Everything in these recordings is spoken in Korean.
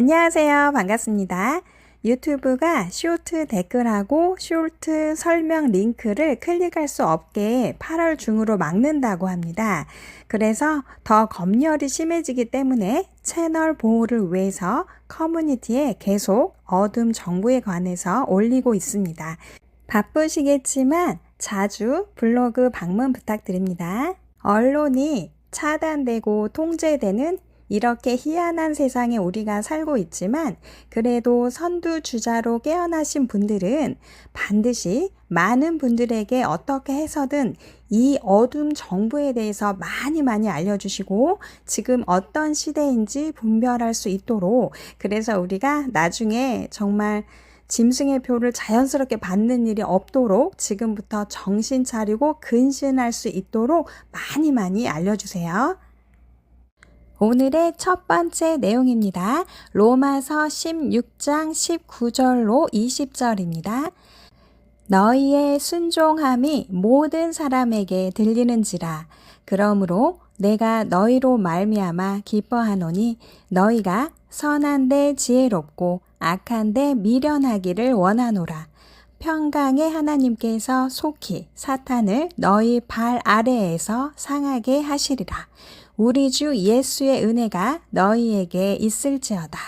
안녕하세요. 반갑습니다. 유튜브가 쇼트 댓글하고 쇼트 설명 링크를 클릭할 수 없게 8월 중으로 막는다고 합니다. 그래서 더 검열이 심해지기 때문에 채널 보호를 위해서 커뮤니티에 계속 어둠 정보에 관해서 올리고 있습니다. 바쁘시겠지만 자주 블로그 방문 부탁드립니다. 언론이 차단되고 통제되는 이렇게 희한한 세상에 우리가 살고 있지만 그래도 선두주자로 깨어나신 분들은 반드시 많은 분들에게 어떻게 해서든 이 어둠 정보에 대해서 많이 알려주시고 지금 어떤 시대인지 분별할 수 있도록, 그래서 우리가 나중에 정말 짐승의 표를 자연스럽게 받는 일이 없도록 지금부터 정신 차리고 근신할 수 있도록 많이 알려주세요. 오늘의 첫 번째 내용입니다. 로마서 16장 19절로 20절입니다. 너희의 순종함이 모든 사람에게 들리는지라. 그러므로 내가 너희로 말미암아 기뻐하노니 너희가 선한데 지혜롭고 악한데 미련하기를 원하노라. 평강의 하나님께서 속히 사탄을 너희 발 아래에서 상하게 하시리라. 우리 주 예수의 은혜가 너희에게 있을지어다.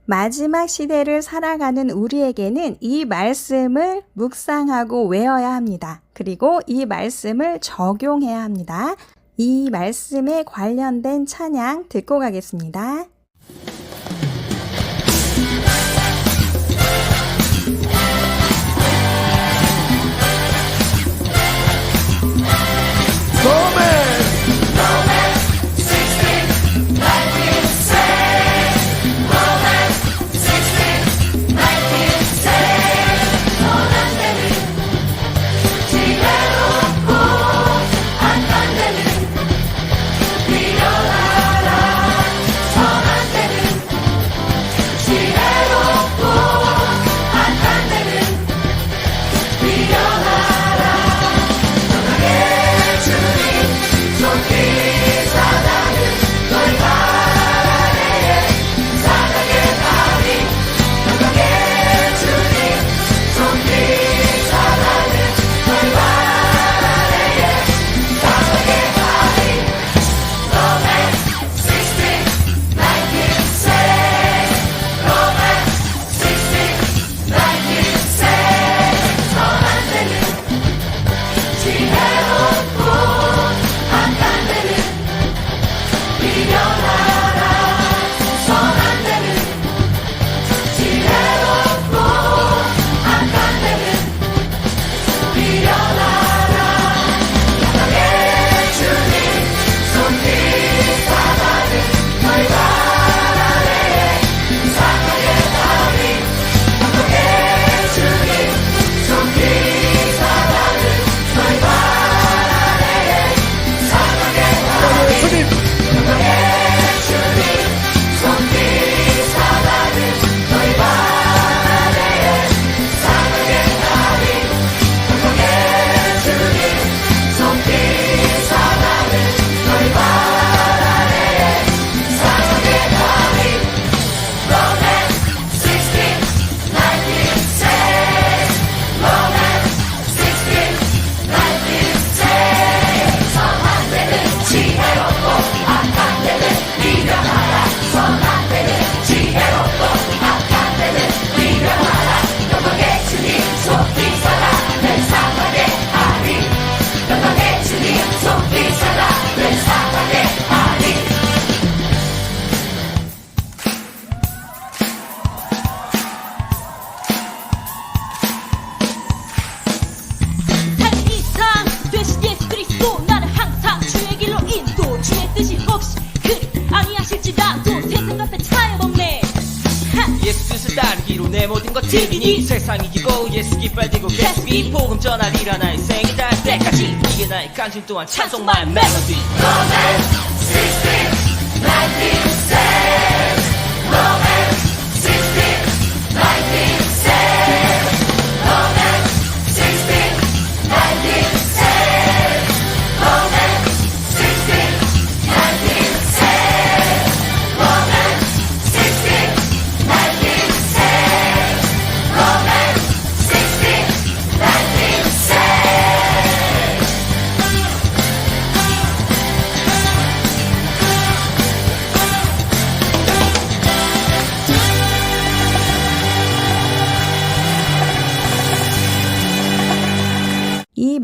마지막 시대를 살아가는 우리에게는 이 말씀을 묵상하고 외워야 합니다. 그리고 이 말씀을 적용해야 합니다. 이 말씀에 관련된 찬양 듣고 가겠습니다. 내 모든 것들이니 세상이 기고 예수 기빨되고 계속이 복음 전하리라. 나의 생이 닿을 때까지 이게 나의 간증 또한 찬송만의 멜로디. Roman 16, 19 says Roman 16, 19 says Roman 16, 19 says Roman 16, 19 says Roman 16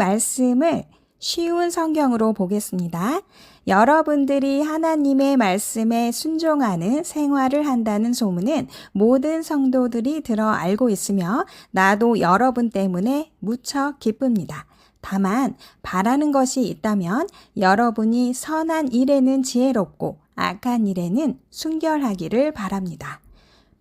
말씀을 쉬운 성경으로 보겠습니다. 여러분들이 하나님의 말씀에 순종하는 생활을 한다는 소문은 모든 성도들이 들어 알고 있으며 나도 여러분 때문에 무척 기쁩니다. 다만 바라는 것이 있다면 여러분이 선한 일에는 지혜롭고 악한 일에는 순결하기를 바랍니다.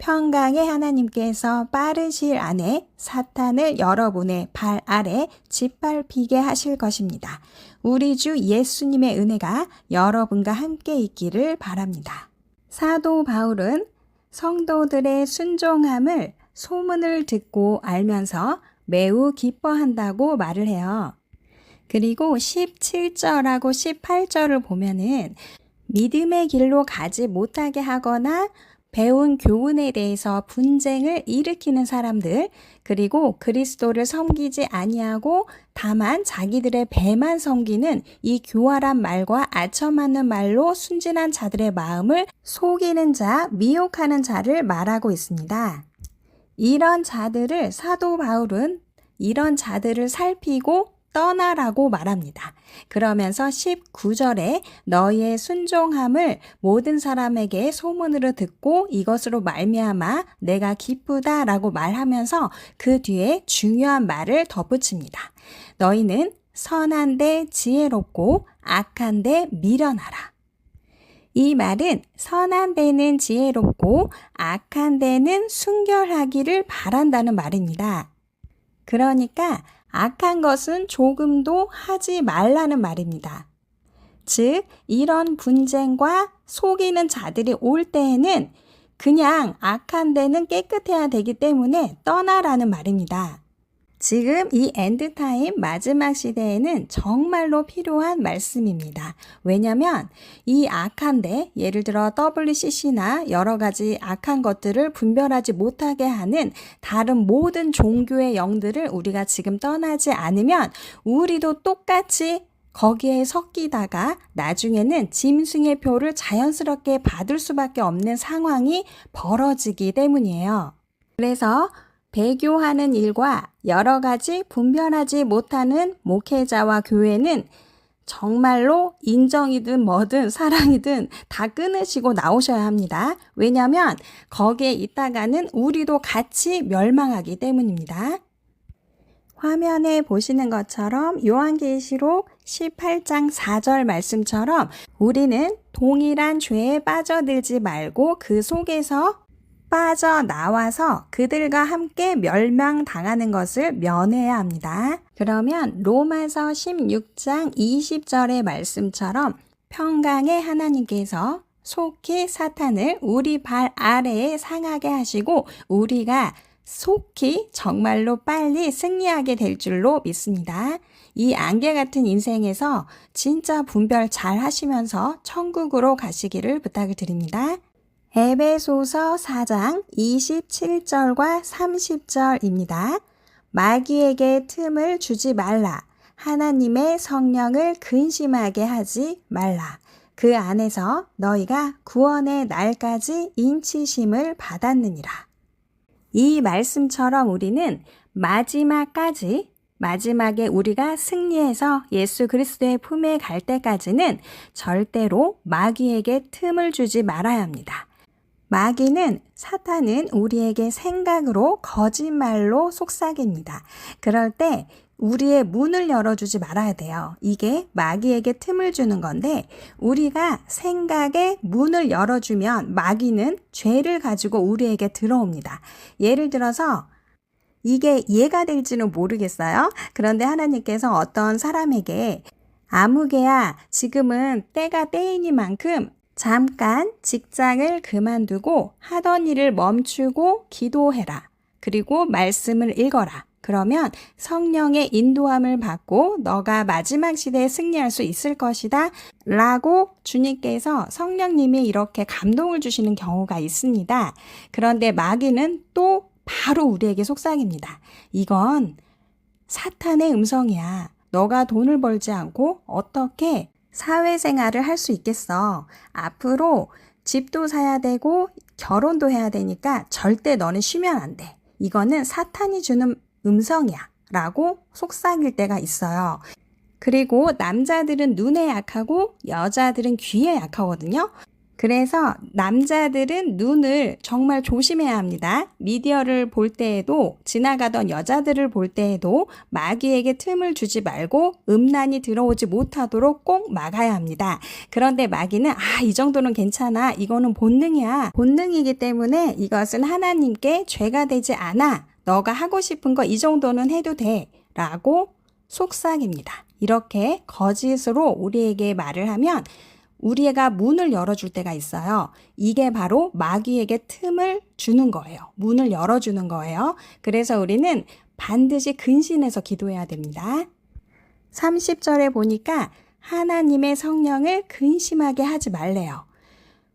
평강의 하나님께서 빠른 시일 안에 사탄을 여러분의 발 아래 짓밟히게 하실 것입니다. 우리 주 예수님의 은혜가 여러분과 함께 있기를 바랍니다. 사도 바울은 성도들의 순종함을 소문을 듣고 알면서 매우 기뻐한다고 말을 해요. 그리고 17절하고 18절을 보면은 믿음의 길로 가지 못하게 하거나 배운 교훈에 대해서 분쟁을 일으키는 사람들, 그리고 그리스도를 섬기지 아니하고 다만 자기들의 배만 섬기는 이 교활한 말과 아첨하는 말로 순진한 자들의 마음을 속이는 자, 미혹하는 자를 말하고 있습니다. 이런 자들을 사도 바울은 이런 자들을 살피고 떠나라고 말합니다. 그러면서 19절에 너희의 순종함을 모든 사람에게 소문으로 듣고 이것으로 말미암아 내가 기쁘다라고 말하면서 그 뒤에 중요한 말을 덧붙입니다. 너희는 선한데 지혜롭고 악한데 미련하라. 이 말은 선한 데는 지혜롭고 악한 데는 순결하기를 바란다는 말입니다. 그러니까 악한 것은 조금도 하지 말라는 말입니다. 즉, 이런 분쟁과 속이는 자들이 올 때에는 그냥 악한 데는 깨끗해야 되기 때문에 떠나라는 말입니다. 지금 이 엔드타임 마지막 시대에는 정말로 필요한 말씀입니다. 왜냐하면 이 악한데 예를 들어 WCC나 여러 가지 악한 것들을 분별하지 못하게 하는 다른 모든 종교의 영들을 우리가 지금 떠나지 않으면 우리도 똑같이 거기에 섞이다가 나중에는 짐승의 표를 자연스럽게 받을 수밖에 없는 상황이 벌어지기 때문이에요. 그래서 배교하는 일과 여러 가지 분별하지 못하는 목회자와 교회는 정말로 인정이든 뭐든 사랑이든 다 끊으시고 나오셔야 합니다. 왜냐하면 거기에 있다가는 우리도 같이 멸망하기 때문입니다. 화면에 보시는 것처럼 요한계시록 18장 4절 말씀처럼 우리는 동일한 죄에 빠져들지 말고 그 속에서 빠져나와서 그들과 함께 멸망당하는 것을 면해야 합니다. 그러면 로마서 16장 20절의 말씀처럼 평강의 하나님께서 속히 사탄을 우리 발 아래에 상하게 하시고 우리가 속히 정말로 빨리 승리하게 될 줄로 믿습니다. 이 안개 같은 인생에서 진짜 분별 잘 하시면서 천국으로 가시기를 부탁을 드립니다. 에베소서 4장 27절과 30절입니다. 마귀에게 틈을 주지 말라. 하나님의 성령을 근심하게 하지 말라. 그 안에서 너희가 구원의 날까지 인치심을 받았느니라. 이 말씀처럼 우리는 마지막에 우리가 승리해서 예수 그리스도의 품에 갈 때까지는 절대로 마귀에게 틈을 주지 말아야 합니다. 마귀는 사탄은 우리에게 생각으로 거짓말로 속삭입니다. 그럴 때 우리의 문을 열어주지 말아야 돼요. 이게 마귀에게 틈을 주는 건데 우리가 생각에 문을 열어주면 마귀는 죄를 가지고 우리에게 들어옵니다. 예를 들어서 이게 이해가 될지는 모르겠어요. 그런데 하나님께서 어떤 사람에게 아무개야 지금은 때가 때이니만큼 잠깐 직장을 그만두고 하던 일을 멈추고 기도해라. 그리고 말씀을 읽어라. 그러면 성령의 인도함을 받고 너가 마지막 시대에 승리할 수 있을 것이다 라고 주님께서 성령님이 이렇게 감동을 주시는 경우가 있습니다. 그런데 마귀는 또 바로 우리에게 속삭입니다. 이건 사탄의 음성이야. 너가 돈을 벌지 않고 어떻게 사회생활을 할 수 있겠어. 앞으로 집도 사야 되고 결혼도 해야 되니까 절대 너는 쉬면 안 돼. 이거는 사탄이 주는 음성이야 라고 속삭일 때가 있어요. 그리고 남자들은 눈에 약하고 여자들은 귀에 약하거든요. 그래서 남자들은 눈을 정말 조심해야 합니다. 미디어를 볼 때에도 지나가던 여자들을 볼 때에도 마귀에게 틈을 주지 말고 음란이 들어오지 못하도록 꼭 막아야 합니다. 그런데 마귀는 이 정도는 괜찮아. 이거는 본능이야. 본능이기 때문에 이것은 하나님께 죄가 되지 않아. 너가 하고 싶은 거 이 정도는 해도 돼. 라고 속삭입니다. 이렇게 거짓으로 우리에게 말을 하면 우리가 문을 열어줄 때가 있어요. 이게 바로 마귀에게 틈을 주는 거예요. 문을 열어주는 거예요. 그래서 우리는 반드시 근신해서 기도해야 됩니다. 30절에 보니까 하나님의 성령을 근심하게 하지 말래요.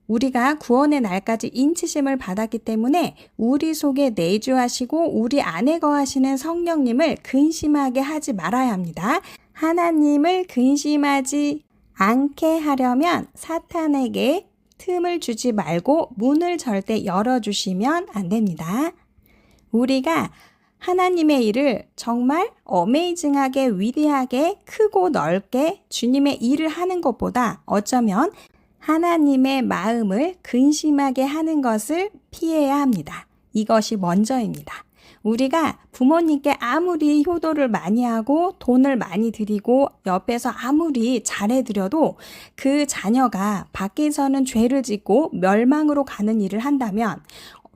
우리가 구원의 날까지 인치심을 받았기 때문에 우리 속에 내주하시고 우리 안에 거하시는 성령님을 근심하게 하지 말아야 합니다. 하나님을 근심하지 않게 하려면 사탄에게 틈을 주지 말고 문을 절대 열어주시면 안 됩니다. 우리가 하나님의 일을 정말 어메이징하게 위대하게 크고 넓게 주님의 일을 하는 것보다 어쩌면 하나님의 마음을 근심하게 하는 것을 피해야 합니다. 이것이 먼저입니다. 우리가 부모님께 아무리 효도를 많이 하고 돈을 많이 드리고 옆에서 아무리 잘해드려도 그 자녀가 밖에서는 죄를 짓고 멸망으로 가는 일을 한다면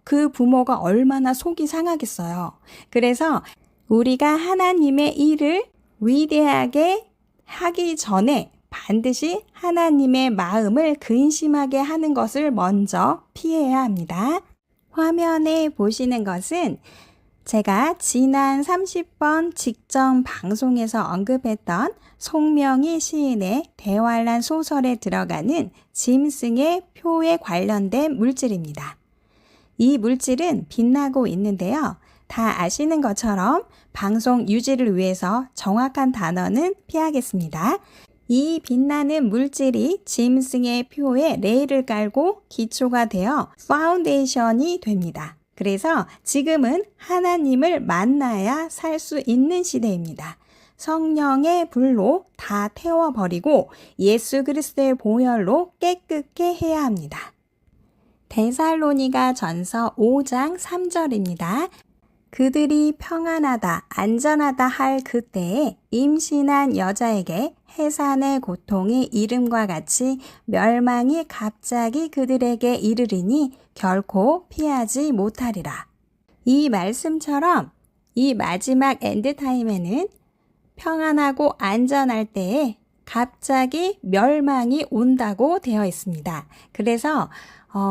그 부모가 얼마나 속이 상하겠어요. 그래서 우리가 하나님의 일을 위대하게 하기 전에 반드시 하나님의 마음을 근심하게 하는 것을 먼저 피해야 합니다. 화면에 보시는 것은 제가 지난 30번 직전 방송에서 언급했던 송명희 시인의 대환란 소설에 들어가는 짐승의 표에 관련된 물질입니다. 이 물질은 빛나고 있는데요. 다 아시는 것처럼 방송 유지를 위해서 정확한 단어는 피하겠습니다. 이 빛나는 물질이 짐승의 표에 레일을 깔고 기초가 되어 파운데이션이 됩니다. 그래서 지금은 하나님을 만나야 살 수 있는 시대입니다. 성령의 불로 다 태워버리고 예수 그리스도의 보혈로 깨끗게 해야 합니다. 데살로니가 전서 5장 3절입니다. 그들이 평안하다, 안전하다 할 그때에 임신한 여자에게 해산의 고통이 이름과 같이 멸망이 갑자기 그들에게 이르리니 결코 피하지 못하리라. 이 말씀처럼 이 마지막 엔드타임에는 평안하고 안전할 때에 갑자기 멸망이 온다고 되어 있습니다. 그래서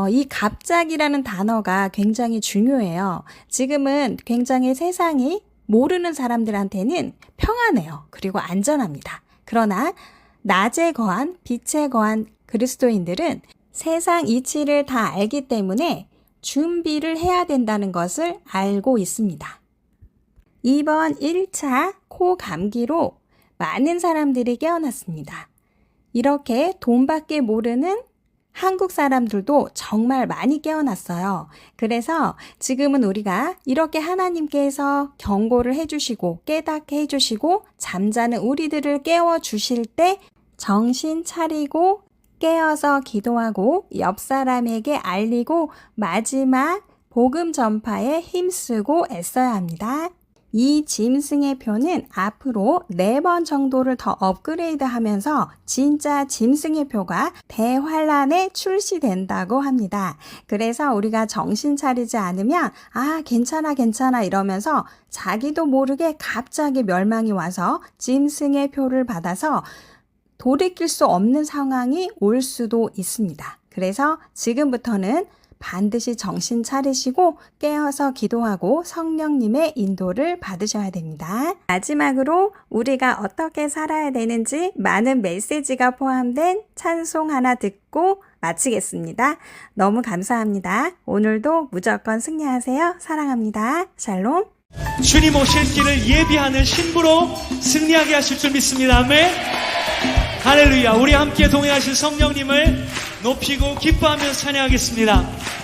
이 갑자기라는 단어가 굉장히 중요해요. 지금은 굉장히 세상이 모르는 사람들한테는 평안해요. 그리고 안전합니다. 그러나 낮에 거한 빛에 거한 그리스도인들은 세상 이치를 다 알기 때문에 준비를 해야 된다는 것을 알고 있습니다. 이번 1차 코 감기로 많은 사람들이 깨어났습니다. 이렇게 돈밖에 모르는 한국 사람들도 정말 많이 깨어났어요. 그래서 지금은 우리가 이렇게 하나님께서 경고를 해주시고 깨닫게 해주시고 잠자는 우리들을 깨워주실 때 정신 차리고 깨어서 기도하고 옆 사람에게 알리고 마지막 복음 전파에 힘쓰고 애써야 합니다. 이 짐승의 표는 앞으로 4번 정도를 더 업그레이드 하면서 진짜 짐승의 표가 대환란에 출시된다고 합니다. 그래서 우리가 정신 차리지 않으면 괜찮아 이러면서 자기도 모르게 갑자기 멸망이 와서 짐승의 표를 받아서 돌이킬 수 없는 상황이 올 수도 있습니다. 그래서 지금부터는 반드시 정신 차리시고 깨어서 기도하고 성령님의 인도를 받으셔야 됩니다. 마지막으로 우리가 어떻게 살아야 되는지 많은 메시지가 포함된 찬송 하나 듣고 마치겠습니다. 너무 감사합니다. 오늘도 무조건 승리하세요. 사랑합니다. 샬롬. 주님 오실 길을 예비하는 신부로 승리하게 하실 줄 믿습니다. 아멘. 할렐루야. 우리 함께 동행하신 성령님을 높이고 기뻐하며 찬양하겠습니다.